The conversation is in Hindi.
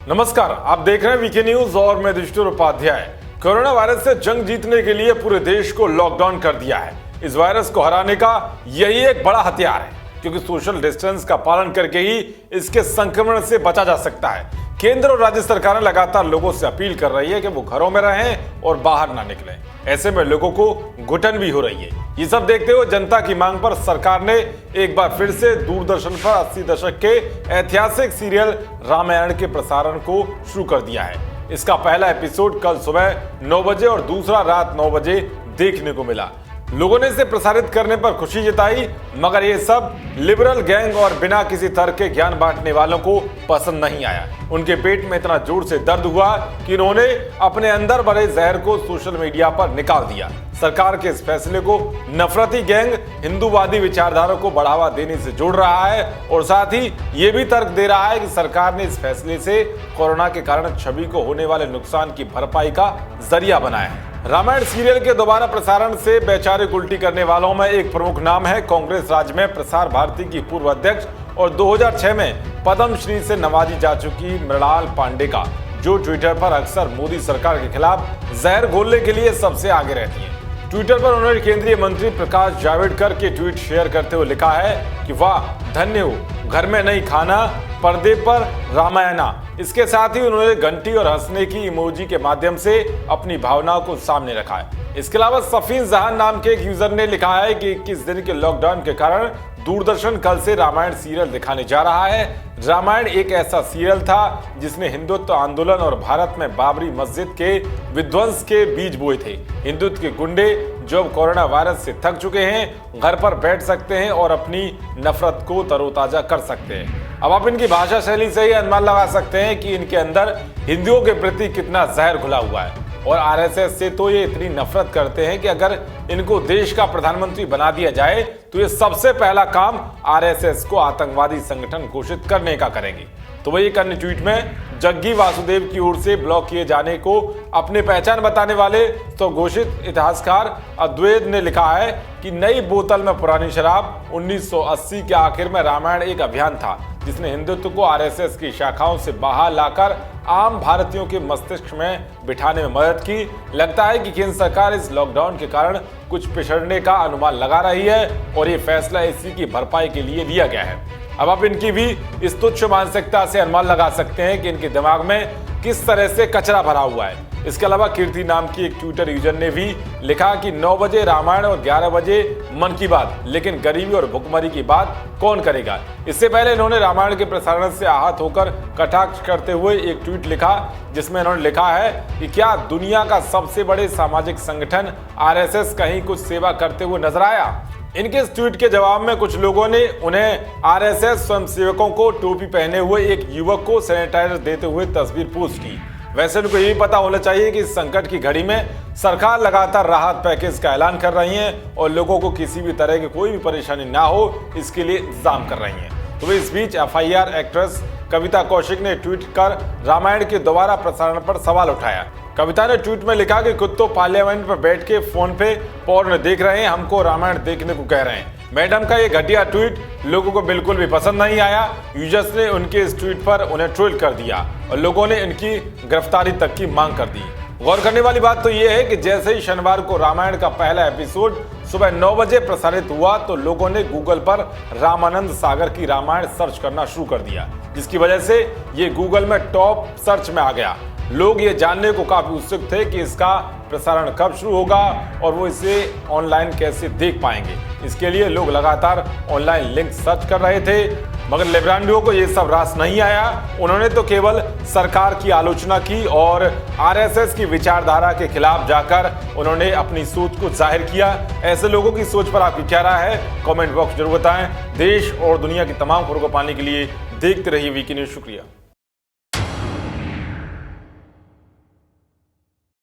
नमस्कार, आप देख रहे हैं वीके न्यूज और मैं युधिष्ठिर उपाध्याय। कोरोना वायरस से जंग जीतने के लिए पूरे देश को लॉकडाउन कर दिया है। इस वायरस को हराने का यही एक बड़ा हथियार है, क्योंकि सोशल डिस्टेंस का पालन करके ही इसके संक्रमण से बचा जा सकता है। केंद्र और राज्य सरकारें लगातार लोगों से अपील कर रही है कि वो घरों में रहें और बाहर ना निकलें। ऐसे में लोगों को घुटन भी हो रही है। ये सब देखते हुए जनता की मांग पर सरकार ने एक बार फिर से दूरदर्शन पर 80 दशक के ऐतिहासिक सीरियल रामायण के प्रसारण को शुरू कर दिया है। इसका पहला एपिसोड कल सुबह 9 बजे और दूसरा रात 9 बजे देखने को मिला। लोगों ने इसे प्रसारित करने पर खुशी जताई, मगर ये सब लिबरल गैंग और बिना किसी तर्क के ज्ञान बांटने वालों को पसंद नहीं आया। उनके पेट में इतना जोर से दर्द हुआ कि उन्होंने अपने अंदर भरे जहर को सोशल मीडिया पर निकाल दिया। सरकार के इस फैसले को नफरती गैंग हिंदूवादी विचारधारा को बढ़ावा देने से जोड़ रहा है और साथ ही ये भी तर्क दे रहा है कि सरकार ने इस फैसले से कोरोना के कारण छवि को होने वाले नुकसान की भरपाई का जरिया बनाया है। रामायण सीरियल के दोबारा प्रसारण से वैचारिक उल्टी करने वालों में एक प्रमुख नाम है कांग्रेस राज्य में प्रसार भारती की पूर्व अध्यक्ष और 2006 में पद्मश्री से नवाजी जा चुकी मृणाल पांडे का, जो ट्विटर पर अक्सर मोदी सरकार के खिलाफ जहर घोलने के लिए सबसे आगे रहती है। ट्विटर पर उन्होंने केंद्रीय मंत्री प्रकाश जावड़ेकर के ट्वीट शेयर करते हुए लिखा है कि वाह धन्य हो, घर में नहीं खाना, पर्दे पर रामायणा। इसके साथ ही उन्होंने घंटी और हंसने की इमोजी के माध्यम से अपनी भावनाओं को सामने रखा है। इसके अलावा सफीन जहान नाम के एक यूजर ने लिखा है कि 21 दिन के लॉकडाउन के कारण दूरदर्शन कल से रामायण सीरियल दिखाने जा रहा है। रामायण एक ऐसा सीरियल था जिसने हिंदुत्व आंदोलन और भारत में बाबरी मस्जिद के विध्वंस के बीज बोए थे। हिंदुत्व के गुंडे जो अब कोरोना वायरस से थक चुके हैं, घर पर बैठ सकते हैं और अपनी नफरत को तरोताजा कर सकते हैं। अब आप इनकी भाषा शैली से ही अनुमान लगा सकते हैं कि इनके अंदर हिंदुओं के प्रति कितना जहर घुला हुआ है। और आरएसएस से तो ये इतनी नफरत करते हैं कि अगर इनको देश का प्रधानमंत्री बना दिया जाए तो ये सबसे पहला काम आरएसएस को आतंकवादी संगठन घोषित करने का करेंगे। तो वही एक अन्य ट्वीट में जग्गी वासुदेव की ओर से ब्लॉक किए जाने को अपनी पहचान बताने वाले तो घोषित इतिहासकार अद्वैत ने लिखा है कि नई बोतल में पुरानी शराब। 1980 के आखिर में रामायण एक अभियान था जिसने हिंदुत्व को आरएसएस की शाखाओं से बाहर लाकर आम भारतीयों के मस्तिष्क में बिठाने में मदद की। लगता है कि केंद्र सरकार इस लॉकडाउन के कारण कुछ पिछड़ने का अनुमान लगा रही है और ये फैसला इसी की भरपाई के लिए लिया गया है। अब आप इनकी भी इस तुच्छ मानसिकता से अनुमान लगा सकते हैं कि इनके दिमाग में किस तरह से कचरा भरा हुआ है। इसके अलावा कीर्ति नाम की एक ट्विटर यूजर ने भी लिखा कि 9 बजे रामायण और 11 बजे मन की बात, लेकिन गरीबी और भुखमरी की बात कौन करेगा। इससे पहले इन्होंने रामायण के प्रसारण से आहत होकर कटाक्ष करते हुए एक ट्वीट लिखा जिसमें इन्होंने लिखा है कि क्या दुनिया का सबसे बड़े सामाजिक संगठन आरएसएस कहीं कुछ सेवा करते हुए नजर आया। इनके इस ट्वीट के जवाब में कुछ लोगों ने उन्हें आरएसएस स्वयंसेवकों को टोपी पहने हुए एक युवक को सैनिटाइजर देते हुए तस्वीर पोस्ट की। वैसे उनको यही पता होना चाहिए कि इस संकट की घड़ी में सरकार लगातार राहत पैकेज का ऐलान कर रही है और लोगों को किसी भी तरह की कोई भी परेशानी ना हो इसके लिए इंतजाम कर रही है। तो इस बीच एफआईआर एक्ट्रेस कविता कौशिक ने ट्वीट कर रामायण के दोबारा प्रसारण पर सवाल उठाया। कविता ने ट्वीट में लिखा कि खुद तो पार्लियामेंट पर बैठ के फोन पे पोर्न देख रहे हैं, हमको रामायण देखने को कह रहे हैं। मैडम का ये घटिया ट्वीट लोगों को बिल्कुल भी पसंद नहीं आया। यूजर्स ने उनके इस ट्वीट पर उन्हें ट्रोल कर दिया और लोगों ने इनकी गिरफ्तारी तक की मांग कर दी। गौर करने वाली बात तो ये है कि जैसे ही शनिवार को रामायण का पहला एपिसोड सुबह 9 बजे प्रसारित हुआ तो लोगों ने गूगल पर रामानंद सागर की रामायण सर्च करना शुरू कर दिया, जिसकी वजह से ये गूगल में टॉप सर्च में आ गया। लोग ये जानने को काफी उत्सुक थे कि इसका प्रसारण कब शुरू होगा और वो इसे ऑनलाइन कैसे देख पाएंगे। इसके लिए लोग लगातार ऑनलाइन लिंक सर्च कर रहे थे, मगर लिब्रांडियो को ये सब रास नहीं आया। उन्होंने तो केवल सरकार की आलोचना की और आरएसएस की विचारधारा के खिलाफ जाकर उन्होंने अपनी सोच को जाहिर किया। ऐसे लोगों की सोच पर आपकी क्या राय है, कमेंट बॉक्स जरूर बताएं। देश और दुनिया की तमाम खबरों को पाने के लिए देखते रहिए वीके न्यूज। शुक्रिया।